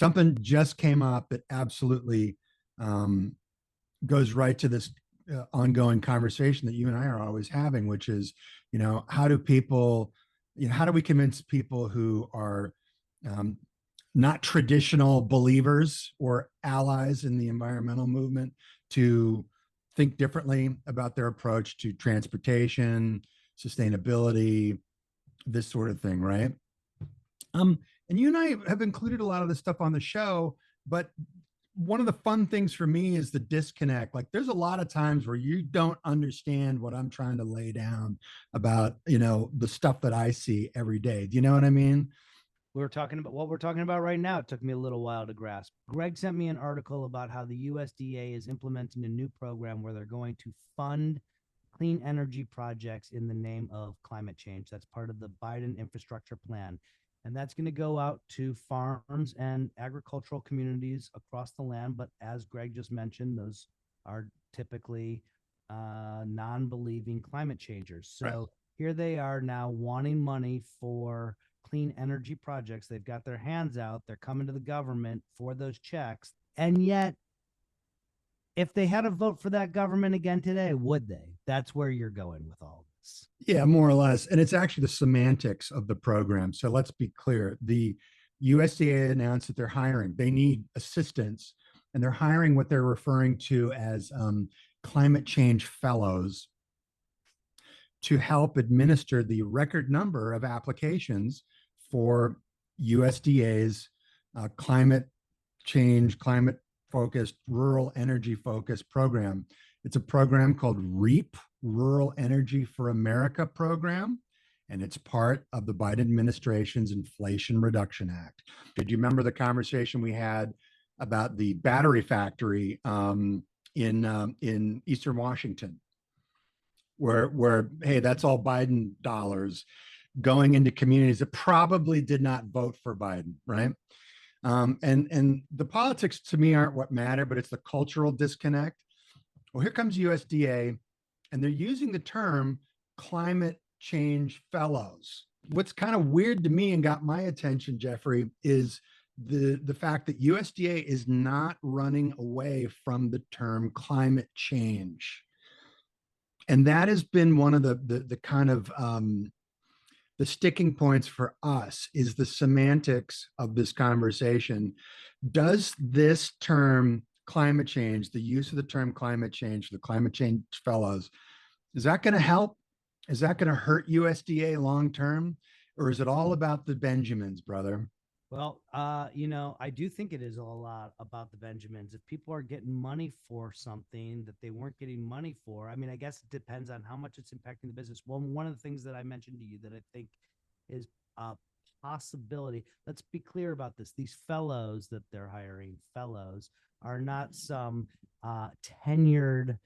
something just came up that absolutely um, goes right to this ongoing conversation that you and I are always having, which is, how do people, how do we convince people who are um, not traditional believers or allies in the environmental movement to think differently about their approach to transportation, sustainability, this sort of thing, right? Um, and you and I have included a lot of this stuff on the show, but one of the fun things for me is the disconnect. Like there's a lot of times where you don't understand what I'm trying to lay down about, the stuff that I see every day. Do you know what I mean? We're talking about what we're talking about right now. It took me a little while to grasp. Greg sent me an article about how the USDA is implementing a new program where they're going to fund clean energy projects in the name of climate change. That's part of the Biden infrastructure plan. And that's going to go out to farms and agricultural communities across the land. But as Greg just mentioned, those are typically non believing climate changers. Right. So here they are now wanting money for clean energy projects. They've got their hands out. They're coming to the government for those checks. And yet, if they had a vote for that government again today, would they? That's where you're going with all this. Yeah, more or less. And it's actually the semantics of the program. So let's be clear. The USDA announced that they're hiring, they need assistance, and they're hiring what they're referring to as climate change fellows to help administer the record number of applications for USDA's climate change, climate focused, rural energy focused program. It's a program called REAP, Rural Energy for America program, and it's part of the Biden administration's Inflation Reduction Act. Did you remember the conversation we had about the battery factory in Eastern Washington? Where hey, that's all Biden dollars going into communities that probably did not vote for Biden, right? And the politics to me aren't what matter, but it's the cultural disconnect. Well, here comes USDA, and they're using the term climate change fellows. What's kind of weird to me and got my attention, Jeffrey, is the fact that USDA is not running away from the term climate change. And that has been one of the kind of the sticking points for us is the semantics of this conversation. Does this term climate change, the use of the term climate change, the climate change fellows, is that going to help? Is that going to hurt USDA long term? Or is it all about the Benjamins, brother? Well, I do think it is a lot about the Benjamins. If people are getting money for something that they weren't getting money for, I mean, I guess it depends on how much it's impacting the business. Well, one of the things that I mentioned to you that I think is a possibility. Let's be clear about this. These fellows that they're hiring, fellows, are not some tenured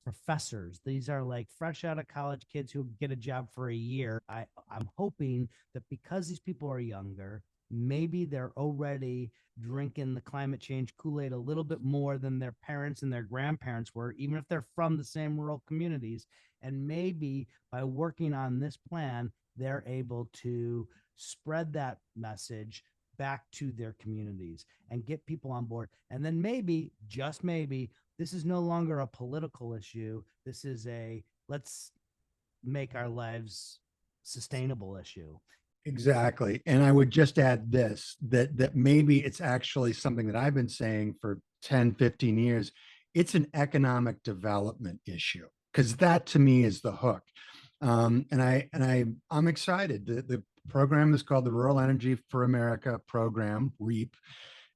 professors. These are like fresh out of college kids who get a job for a year. I'm hoping that because these people are younger, maybe they're already drinking the climate change Kool-Aid a little bit more than their parents and their grandparents were, even if they're from the same rural communities. And maybe by working on this plan, they're able to spread that message back to their communities and get people on board. And then maybe, just maybe, this is no longer a political issue. This is a let's make our lives sustainable issue. Exactly. And I would just add this that maybe it's actually something that I've been saying for 10, 15 years. It's an economic development issue because that to me is the hook. I'm excited. The program is called the Rural Energy for America program, REAP.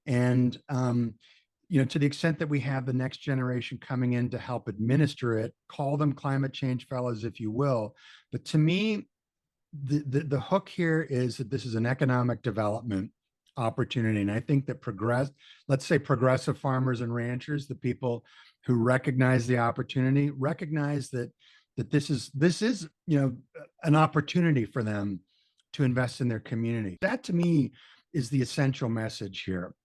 And to the extent that we have the next generation coming in to help administer it, call them climate change fellows, if you will. But to me, the hook here is that this is an economic development opportunity. And I think that let's say progressive farmers and ranchers, the people who recognize the opportunity, recognize that this is an opportunity for them to invest in their community. That to me is the essential message here.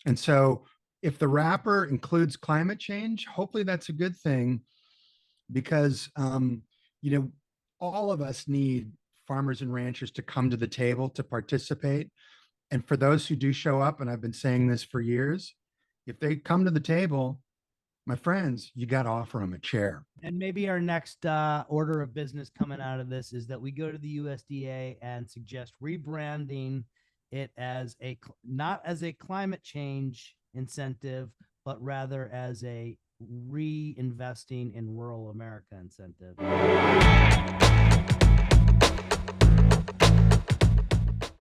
And so if the wrapper includes climate change, hopefully that's a good thing because all of us need farmers and ranchers to come to the table to participate. And for those who do show up, and I've been saying this for years, if they come to the table, my friends, you got to offer them a chair. And maybe our next order of business coming out of this is that we go to the USDA and suggest rebranding it as not as a climate change incentive, but rather as a reinvesting in rural America incentive.